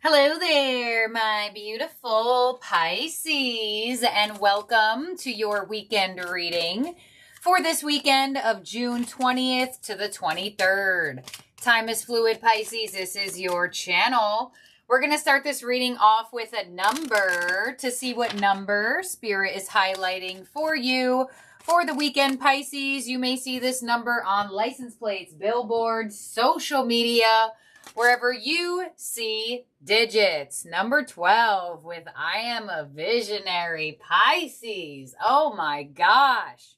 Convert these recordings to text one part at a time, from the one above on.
Hello there, my beautiful Pisces, and welcome to your weekend reading for this weekend of June 20th to the 23rd. Time is fluid, Pisces. This is your channel. We're going to start this reading off with a number to see what number Spirit is highlighting for you. For the weekend, Pisces, you may see this number on license plates, billboards, social media, wherever you see digits. Number 12 with I am a visionary, Pisces. Oh my gosh.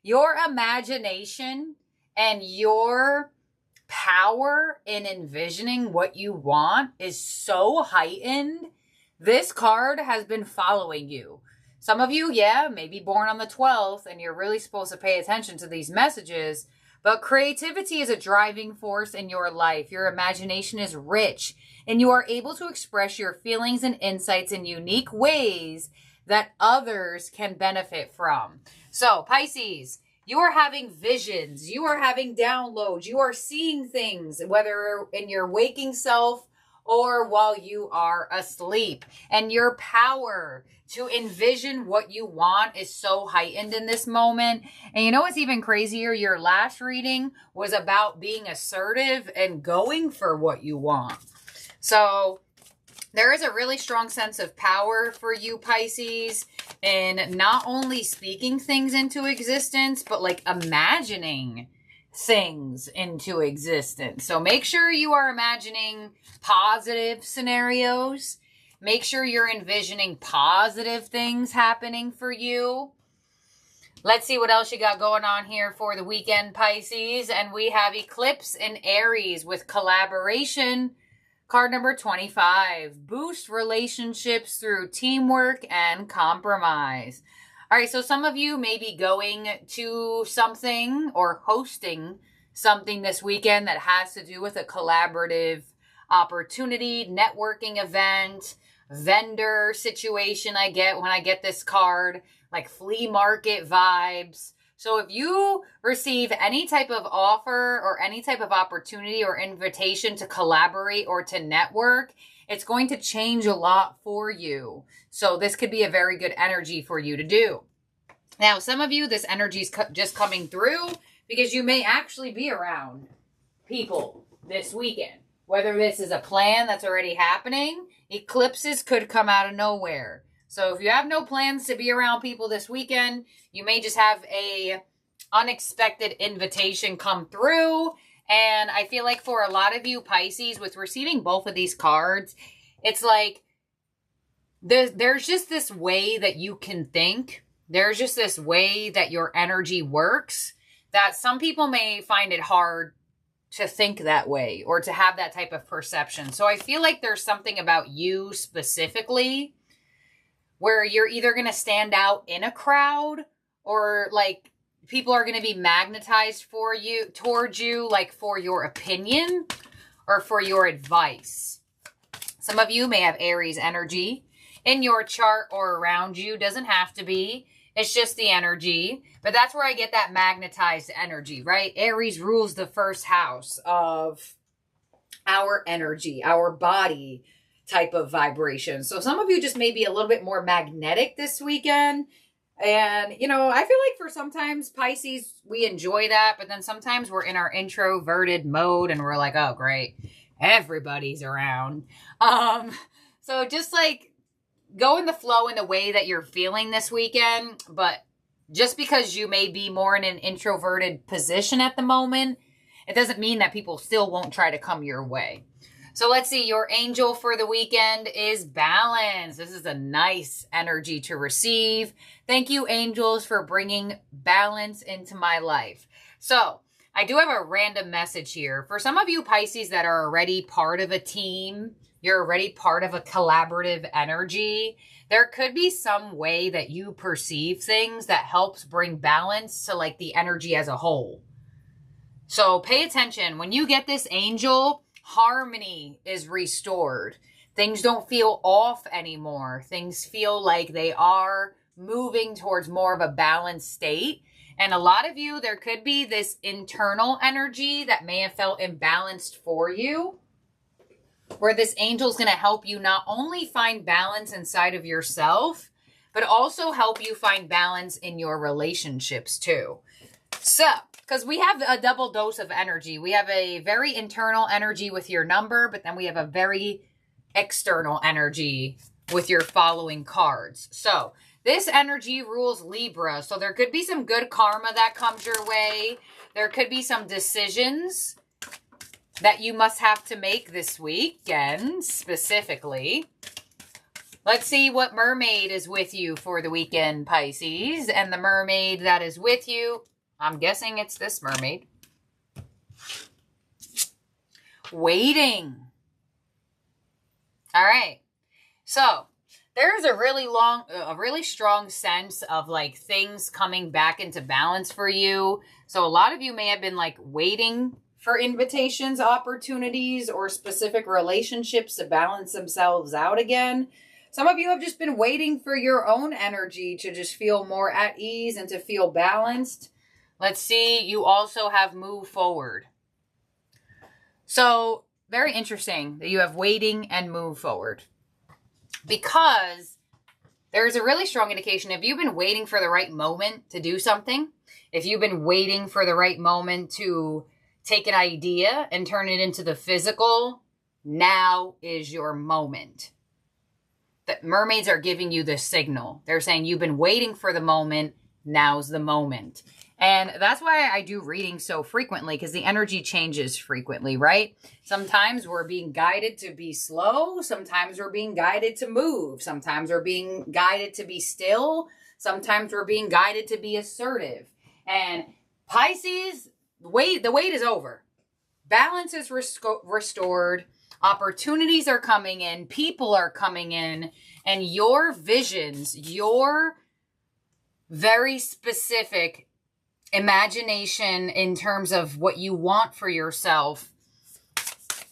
Your imagination and your power in envisioning what you want is so heightened. This card has been following you. Some of you, maybe born on the 12th, and you're really supposed to pay attention to these messages. But creativity is a driving force in your life. Your imagination is rich, and you are able to express your feelings and insights in unique ways that others can benefit from. So, Pisces, you are having visions. You are having downloads. You are seeing things, whether in your waking self or while you are asleep. And your power to envision what you want is so heightened in this moment. And you know what's even crazier? Your last reading was about being assertive and going for what you want. So there is a really strong sense of power for you, Pisces, in not only speaking things into existence, but like imagining things into existence. So make sure you are imagining positive scenarios. Make sure you're envisioning positive things happening for you. Let's see what else you got going on here for the weekend, Pisces. And we have Eclipse in Aries with collaboration. Card number 25. Boost relationships through teamwork and compromise. All right, so some of you may be going to something or hosting something this weekend that has to do with a collaborative opportunity, networking event, vendor situation I get when I get this card, like flea market vibes. So if you receive any type of offer or any type of opportunity or invitation to collaborate or to network, it's going to change a lot for you. So this could be a very good energy for you to do. Now, some of you, this energy is just coming through because you may actually be around people this weekend. Whether this is a plan that's already happening, eclipses could come out of nowhere. So if you have no plans to be around people this weekend, you may just have a unexpected invitation come through. And I feel like for a lot of you Pisces, with receiving both of these cards, it's like there's just this way that you can think. There's just this way that your energy works that some people may find it hard to think that way or to have that type of perception. So I feel like there's something about you specifically where you're either going to stand out in a crowd or like people are going to be magnetized towards you, like for your opinion or for your advice. Some of you may have Aries energy in your chart or around you. Doesn't have to be. It's just the energy. But that's where I get that magnetized energy, right? Aries rules the first house of our energy, our body type of vibration. So some of you just may be a little bit more magnetic this weekend. And, you know, I feel like for sometimes Pisces, we enjoy that. But then sometimes we're in our introverted mode and we're like, oh, great. Everybody's around. So just like, go in the flow in the way that you're feeling this weekend, but just because you may be more in an introverted position at the moment, it doesn't mean that people still won't try to come your way. So let's see, your angel for the weekend is balance. This is a nice energy to receive. Thank you, angels, for bringing balance into my life. So I do have a random message here. For some of you Pisces that are already part of a team, you're already part of a collaborative energy, there could be some way that you perceive things that helps bring balance to like the energy as a whole. So pay attention. When you get this angel, harmony is restored. Things don't feel off anymore. Things feel like they are moving towards more of a balanced state. And a lot of you, there could be this internal energy that may have felt imbalanced for you. where this angel is going to help you not only find balance inside of yourself, but also help you find balance in your relationships too. So, because we have a double dose of energy. We have a very internal energy with your number, but then we have a very external energy with your following cards. So, this energy rules Libra. So, there could be some good karma that comes your way. There could be some decisions that you must have to make this weekend, specifically. Let's see what mermaid is with you for the weekend, Pisces. And the mermaid that is with you, I'm guessing it's this mermaid. Waiting. All right. So, there's a really strong sense of like things coming back into balance for you. So, a lot of you may have been like waiting for invitations, opportunities, or specific relationships to balance themselves out again. Some of you have just been waiting for your own energy to just feel more at ease and to feel balanced. Let's see, you also have moved forward. So, very interesting that you have waiting and move forward. Because there's a really strong indication if you've been waiting for the right moment to do something, if you've been waiting for the right moment to take an idea and turn it into the physical, now is your moment. The mermaids are giving you this signal. They're saying you've been waiting for the moment, now's the moment. And that's why I do readings so frequently, because the energy changes frequently, right? Sometimes we're being guided to be slow. Sometimes we're being guided to move. Sometimes we're being guided to be still. Sometimes we're being guided to be assertive. And Pisces, the wait is over. Balance is restored. Opportunities are coming in. People are coming in. And your visions, your very specific imagination in terms of what you want for yourself,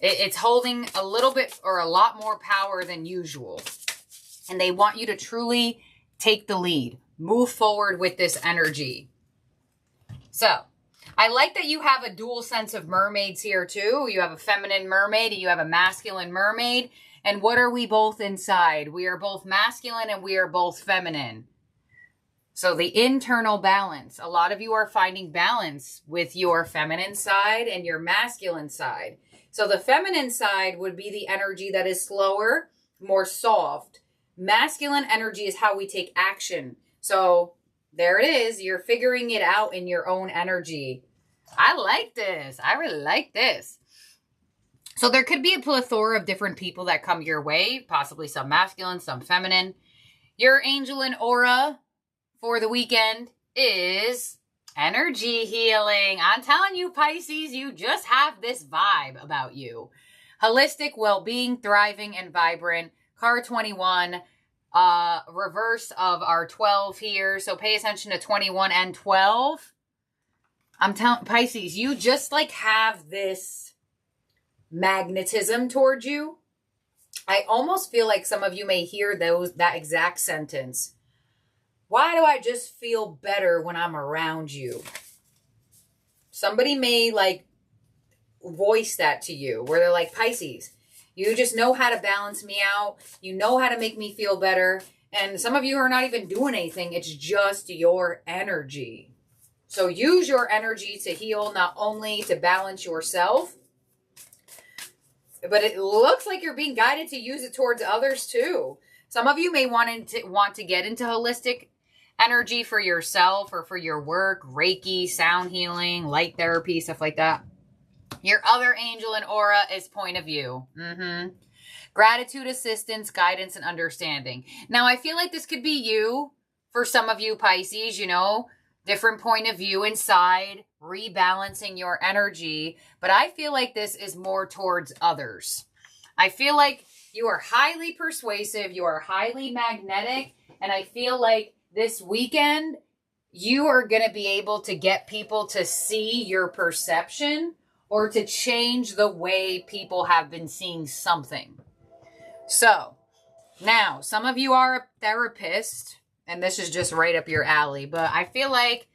it's holding a little bit or a lot more power than usual. And they want you to truly take the lead. Move forward with this energy. So, I like that you have a dual sense of mermaids here too. You have a feminine mermaid and you have a masculine mermaid. And what are we both inside? We are both masculine and we are both feminine. So the internal balance. A lot of you are finding balance with your feminine side and your masculine side. So the feminine side would be the energy that is slower, more soft. Masculine energy is how we take action. So there it is. You're figuring it out in your own energy. I like this. I really like this. So there could be a plethora of different people that come your way, possibly some masculine, some feminine. Your angel and aura for the weekend is energy healing. I'm telling you, Pisces, you just have this vibe about you. Holistic, well-being, thriving, and vibrant. Card 21, reverse of our 12 here. So pay attention to 21 and 12. I'm telling Pisces, you just like have this magnetism towards you. I almost feel like some of you may hear that exact sentence. Why do I just feel better when I'm around you? Somebody may like voice that to you where they're like, Pisces, you just know how to balance me out. You know how to make me feel better. And some of you are not even doing anything. It's just your energy. So use your energy to heal, not only to balance yourself, but it looks like you're being guided to use it towards others too. Some of you may want to get into holistic energy for yourself or for your work, Reiki, sound healing, light therapy, stuff like that. Your other angel and aura is point of view. Gratitude, assistance, guidance, and understanding. Now, I feel like this could be you for some of you Pisces, you know, different point of view inside, rebalancing your energy. But I feel like this is more towards others. I feel like you are highly persuasive. You are highly magnetic. And I feel like this weekend, you are going to be able to get people to see your perception or to change the way people have been seeing something. So, now, some of you are a therapist, and this is just right up your alley, but I feel like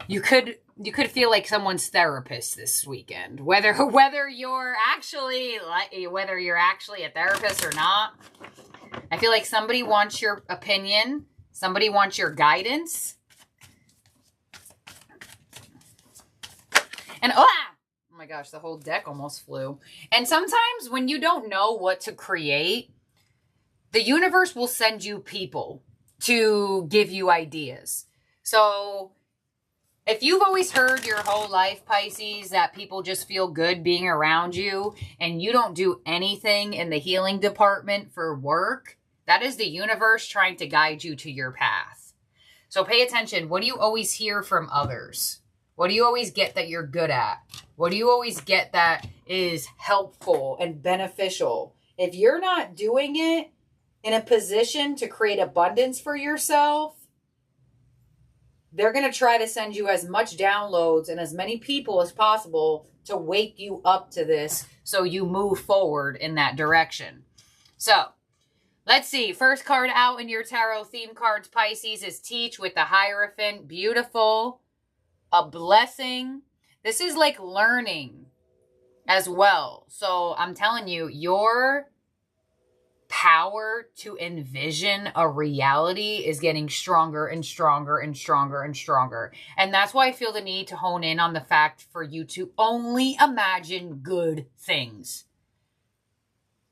you could you could feel like someone's therapist this weekend. Whether you're actually a therapist or not. I feel like somebody wants your opinion. Somebody wants your guidance. And oh my gosh, the whole deck almost flew. And sometimes when you don't know what to create, the universe will send you people to give you ideas. So if you've always heard your whole life, Pisces, that people just feel good being around you and you don't do anything in the healing department for work, that is the universe trying to guide you to your path. So pay attention. What do you always hear from others? What do you always get that you're good at? What do you always get that is helpful and beneficial? If you're not doing it in a position to create abundance for yourself, they're going to try to send you as much downloads and as many people as possible to wake you up to this so you move forward in that direction. So, let's see. First card out in your tarot theme cards, Pisces, is Teach with the Hierophant. Beautiful. A blessing. This is like learning as well. So, I'm telling you, your power to envision a reality is getting stronger and stronger and stronger and stronger. And that's why I feel the need to hone in on the fact for you to only imagine good things.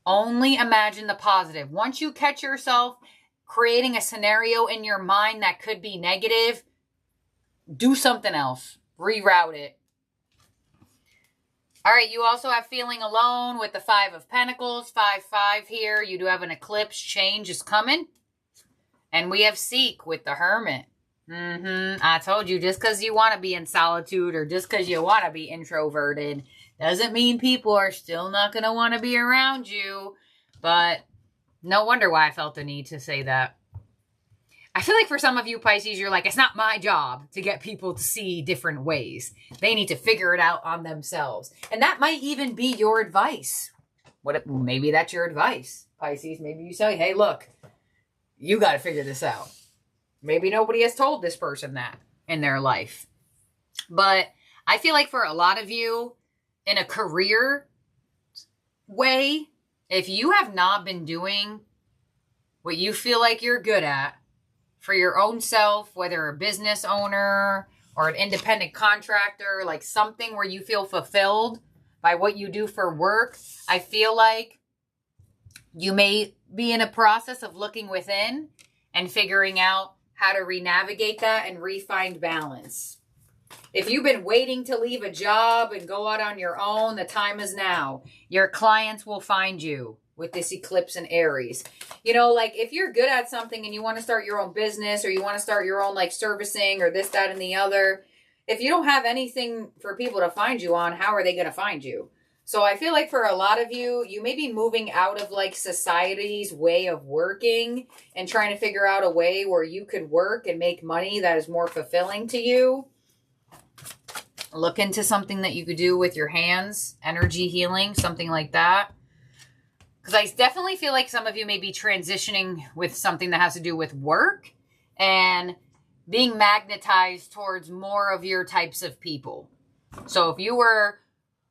Only imagine the positive. Once you catch yourself creating a scenario in your mind that could be negative, do something else. Reroute it. All right, you also have feeling alone with the 5 of Pentacles, 5-5 here. You do have an eclipse. Change is coming. And we have Seek with the Hermit. I told you, just because you want to be in solitude or just because you want to be introverted doesn't mean people are still not going to want to be around you. But no wonder why I felt the need to say that. I feel like for some of you, Pisces, you're like, it's not my job to get people to see different ways. They need to figure it out on themselves. And that might even be your advice. Maybe that's your advice, Pisces. Maybe you say, hey, look, you got to figure this out. Maybe nobody has told this person that in their life. But I feel like for a lot of you, in a career way, if you have not been doing what you feel like you're good at, for your own self, whether a business owner or an independent contractor, like something where you feel fulfilled by what you do for work, I feel like you may be in a process of looking within and figuring out how to re-navigate that and re-find balance. If you've been waiting to leave a job and go out on your own, the time is now. Your clients will find you with this eclipse in Aries. You know, like if you're good at something and you want to start your own business or you want to start your own like servicing or this, that, and the other, if you don't have anything for people to find you on, how are they going to find you? So I feel like for a lot of you, you may be moving out of like society's way of working and trying to figure out a way where you could work and make money that is more fulfilling to you. Look into something that you could do with your hands, energy healing, something like that. Because I definitely feel like some of you may be transitioning with something that has to do with work and being magnetized towards more of your types of people. So if you were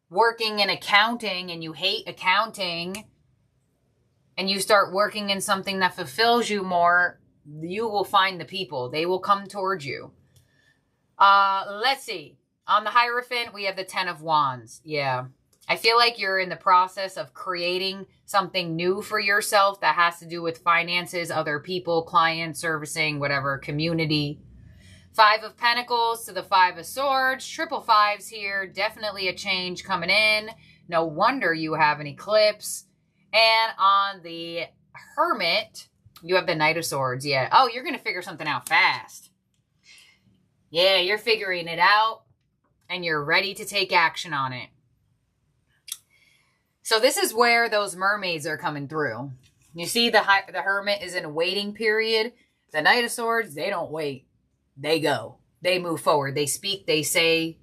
working in accounting and you hate accounting and you start working in something that fulfills you more, you will find the people. They will come towards you. Let's see. On the Hierophant, we have the 10 of Wands. Yeah. I feel like you're in the process of creating something new for yourself that has to do with finances, other people, clients, servicing, whatever, community. 5 of Pentacles to the 5 of Swords. Triple fives here. Definitely a change coming in. No wonder you have an eclipse. And on the Hermit, you have the Knight of Swords. Yeah. Oh, you're going to figure something out fast. Yeah, you're figuring it out and you're ready to take action on it. So this is where those mermaids are coming through. You see the Hermit is in a waiting period. The Knight of Swords, they don't wait. They go. They move forward. They speak, they say,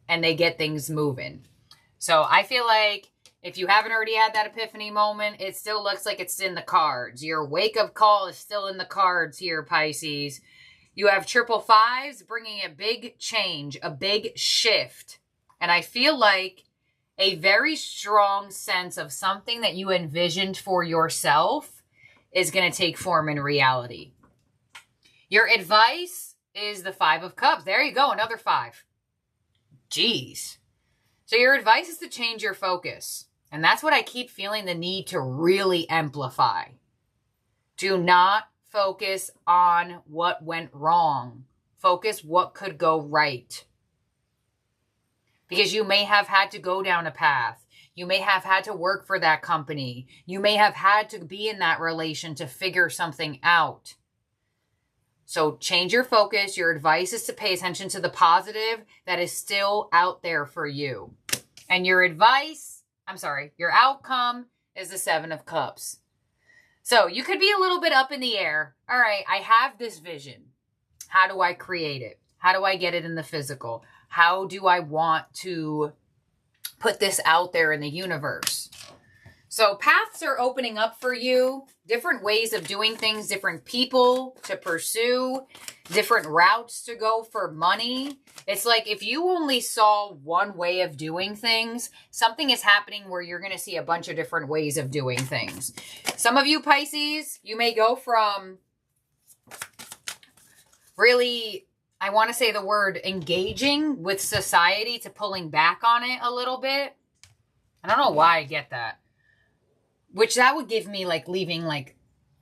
and they get things moving. So I feel like if you haven't already had that epiphany moment, it still looks like it's in the cards. Your wake-up call is still in the cards here, Pisces. You have triple fives bringing a big change, a big shift. And I feel like a very strong sense of something that you envisioned for yourself is going to take form in reality. Your advice is the 5 of Cups. There you go, another 5. Jeez. So your advice is to change your focus. And that's what I keep feeling the need to really amplify. Do not focus on what went wrong. Focus what could go right. Because you may have had to go down a path. You may have had to work for that company. You may have had to be in that relation to figure something out. So change your focus. Your advice is to pay attention to the positive that is still out there for you. And your outcome is the 7 of Cups. So you could be a little bit up in the air. All right, I have this vision. How do I create it? How do I get it in the physical? How do I want to put this out there in the universe? So paths are opening up for you. Different ways of doing things, different people to pursue, different routes to go for money. It's like if you only saw one way of doing things, something is happening where you're going to see a bunch of different ways of doing things. Some of you Pisces, you may go from really, I want to say the word engaging with society to pulling back on it a little bit. I don't know why I get that. Which that would give me like leaving like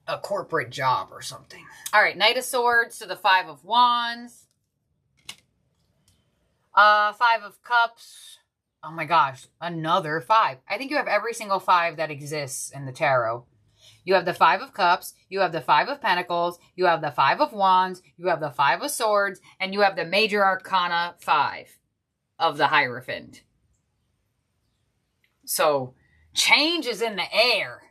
a corporate job or something. All right, Knight of Swords to the 5 of Wands. 5 of Cups. Oh my gosh, another 5. I think you have every single 5 that exists in the tarot. You have the 5 of Cups, you have the 5 of Pentacles, you have the 5 of Wands, you have the 5 of Swords, and you have the Major Arcana 5 of the Hierophant. So change is in the air.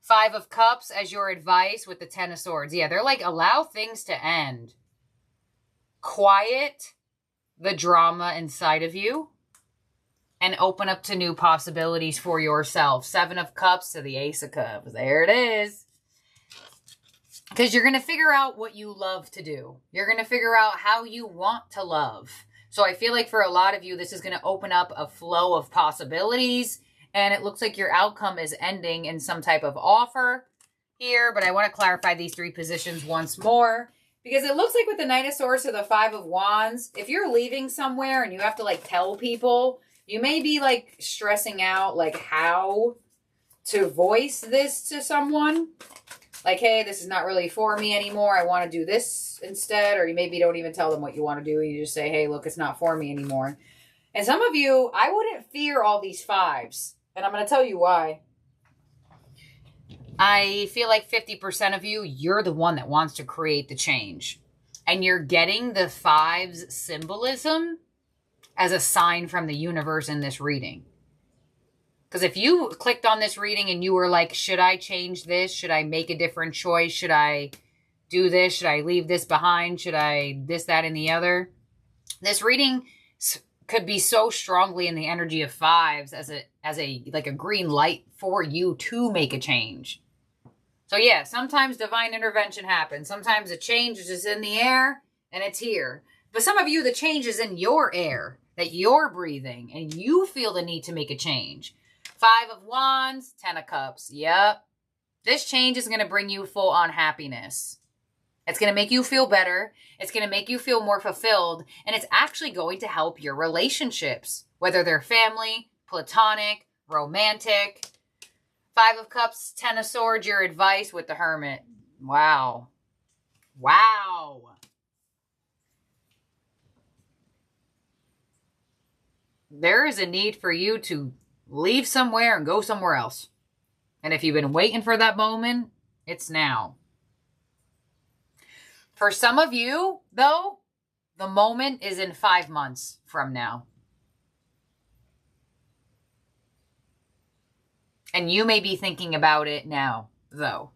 5 of Cups as your advice with the 10 of Swords. Yeah, they're like, allow things to end. Quiet the drama inside of you and open up to new possibilities for yourself. 7 of Cups to the Ace of Cups. There it is. Because you're going to figure out what you love to do. You're going to figure out how you want to love. So I feel like for a lot of you, this is going to open up a flow of possibilities. And it looks like your outcome is ending in some type of offer here. But I want to clarify these 3 positions once more. Because it looks like with the Knight of Swords to the 5 of Wands, if you're leaving somewhere and you have to like tell people, you may be like stressing out like how to voice this to someone. Like, hey, this is not really for me anymore. I want to do this instead. Or you maybe don't even tell them what you want to do. You just say, hey, look, it's not for me anymore. And some of you, I wouldn't fear all these 5s. And I'm going to tell you why. I feel like 50% of you, you're the one that wants to create the change. And you're getting the 5's symbolism as a sign from the universe in this reading. Because if you clicked on this reading and you were like, should I change this? Should I make a different choice? Should I do this? Should I leave this behind? Should I this, that, and the other? This reading could be so strongly in the energy of 5s as a like a green light for you to make a change. So yeah, sometimes divine intervention happens. Sometimes a change is just in the air and it's here. But some of you, the change is in your air that you're breathing and you feel the need to make a change. 5 of Wands, 10 of Cups. Yep. This change is going to bring you full on happiness. It's going to make you feel better. It's going to make you feel more fulfilled. And it's actually going to help your relationships, whether they're family, platonic, romantic. 5 of Cups, 10 of Swords, your advice with the Hermit. Wow. Wow. There is a need for you to leave somewhere and go somewhere else. And if you've been waiting for that moment, it's now. For some of you, though, the moment is in 5 months from now. And you may be thinking about it now, though.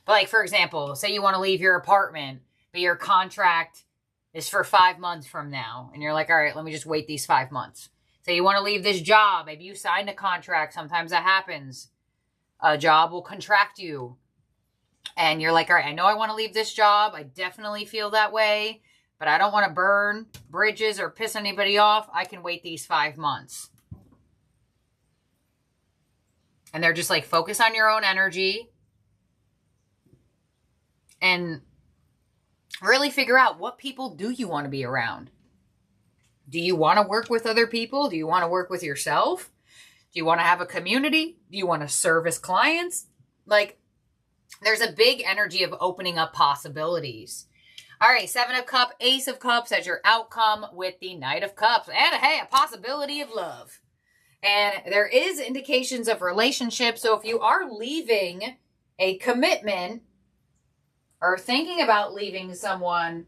But like, for example, say you want to leave your apartment, but your contract is for 5 months from now. And you're like, all right, let me just wait these 5 months. Say you want to leave this job. Maybe you signed a contract. Sometimes that happens. A job will contract you. And you're like, all right, I know I want to leave this job. I definitely feel that way, but I don't want to burn bridges or piss anybody off. I can wait these 5 months. And they're just like, focus on your own energy and really figure out what people do you want to be around. Do you want to work with other people? Do you want to work with yourself? Do you want to have a community? Do you want to service clients? Like, there's a big energy of opening up possibilities. All right, 7 of Cups, Ace of Cups as your outcome with the Knight of Cups. And hey, a possibility of love. And there is indications of relationship. So if you are leaving a commitment or thinking about leaving someone,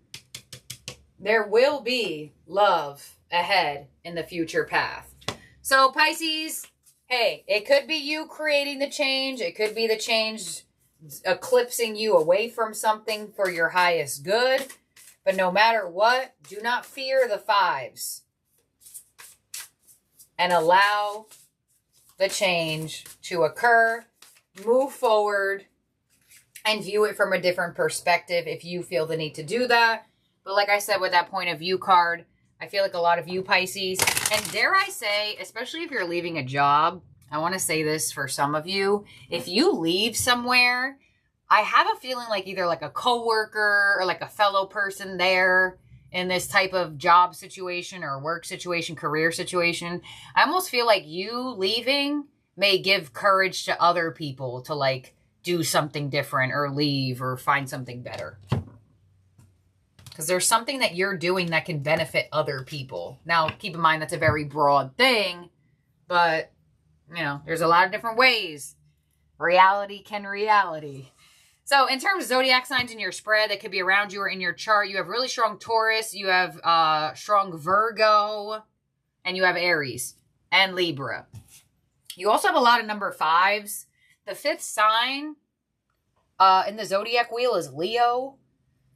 there will be love ahead in the future path. So Pisces, hey, it could be you creating the change. It could be the change eclipsing you away from something for your highest good. But no matter what, do not fear the 5s. And allow the change to occur. Move forward. And view it from a different perspective if you feel the need to do that. But like I said with that point of view card, I feel like a lot of you Pisces, and dare I say, especially if you're leaving a job, I want to say this for some of you, if you leave somewhere, I have a feeling like either like a coworker or like a fellow person there in this type of job situation or work situation, career situation, I almost feel like you leaving may give courage to other people to like do something different or leave or find something better. Because there's something that you're doing that can benefit other people. Now, keep in mind that's a very broad thing, but, you know, there's a lot of different ways. Reality can reality. So in terms of zodiac signs in your spread that could be around you or in your chart, you have really strong Taurus, you have strong Virgo, and you have Aries and Libra. You also have a lot of number 5s. The 5th sign in the zodiac wheel is Leo.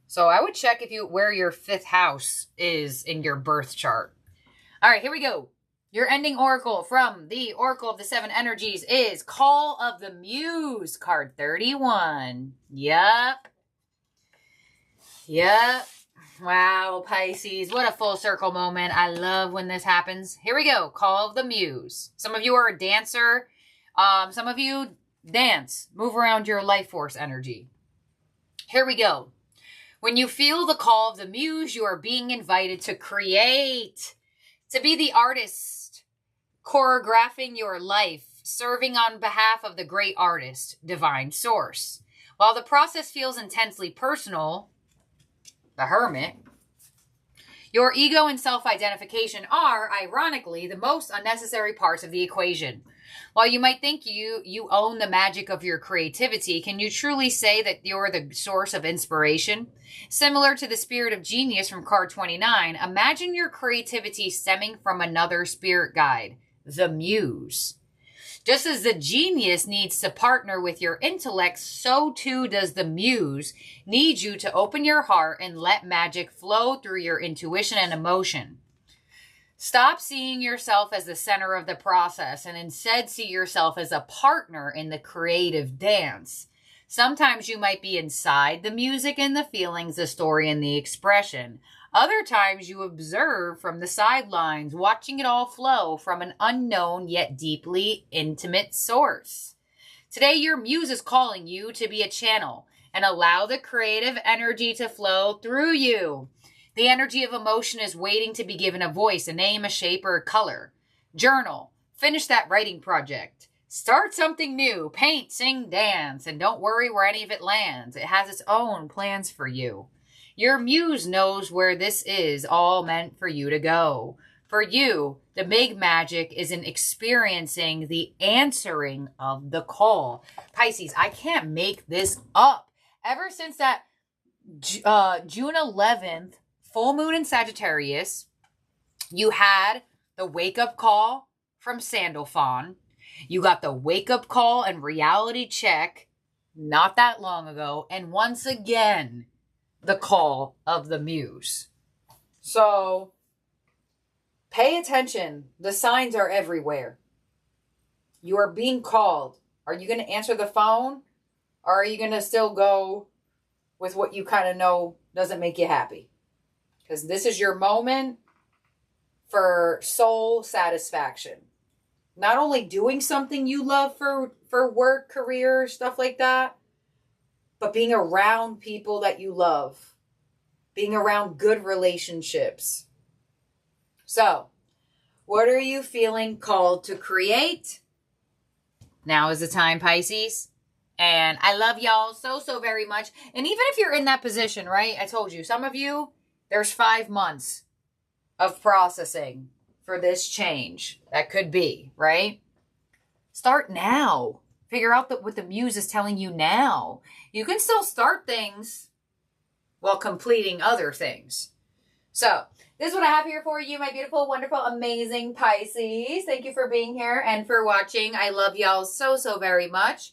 So I would check where your 5th house is in your birth chart. All right, here we go. Your ending oracle from the Oracle of the 7 Energies is Call of the Muse, card 31. Yep. Wow, Pisces, what a full circle moment. I love when this happens. Here we go. Call of the Muse. Some of you are a dancer. Some of you dance. Move around your life force energy. Here we go. When you feel the call of the Muse, you are being invited to create, to be the artist, choreographing your life, serving on behalf of the great artist, divine source. While the process feels intensely personal, the Hermit, your ego and self-identification are, ironically, the most unnecessary parts of the equation. While you might think you own the magic of your creativity, can you truly say that you're the source of inspiration? Similar to the spirit of genius from card 29, imagine your creativity stemming from another spirit guide, the Muse. Just as the genius needs to partner with your intellect, so too does the Muse need you to open your heart and let magic flow through your intuition and emotion. Stop seeing yourself as the center of the process and instead see yourself as a partner in the creative dance. Sometimes you might be inside the music and the feelings, the story and the expression. Other times you observe from the sidelines, watching it all flow from an unknown yet deeply intimate source. Today, your Muse is calling you to be a channel and allow the creative energy to flow through you. The energy of emotion is waiting to be given a voice, a name, a shape, or a color. Journal. Finish that writing project. Start something new. Paint, sing, dance, and don't worry where any of it lands. It has its own plans for you. Your Muse knows where this is all meant for you to go. For you, the big magic is in experiencing the answering of the call. Pisces, I can't make this up. Ever since that June 11th, full moon in Sagittarius, you had the wake-up call from Sandalphon. You got the wake-up call and reality check not that long ago. And once again, the call of the Muse. So, pay attention. The signs are everywhere. You are being called. Are you going to answer the phone? Or are you going to still go with what you kind of know doesn't make you happy? Because this is your moment for soul satisfaction. Not only doing something you love for work, career, stuff like that, but being around people that you love. Being around good relationships. So, what are you feeling called to create? Now is the time, Pisces. And I love y'all so, so very much. And even if you're in that position, right? I told you, some of you, there's 5 months of processing for this change. That could be, right? Start now. Figure out what the muse is telling you now. You can still start things while completing other things. So, this is what I have here for you, my beautiful, wonderful, amazing Pisces. Thank you for being here and for watching. I love y'all so, so very much.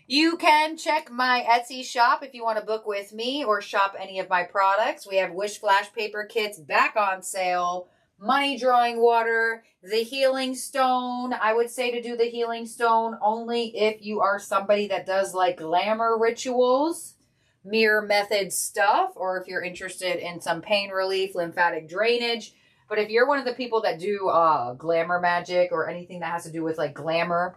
You can check my Etsy shop if you want to book with me or shop any of my products. We have Wish Flash Paper Kits back on sale. Money Drawing Water. The Healing Stone. I would say to do the Healing Stone only if you are somebody that does like glamour rituals. Mirror method stuff, or if you're interested in some pain relief, lymphatic drainage. But if you're one of the people that do glamour magic or anything that has to do with like glamour,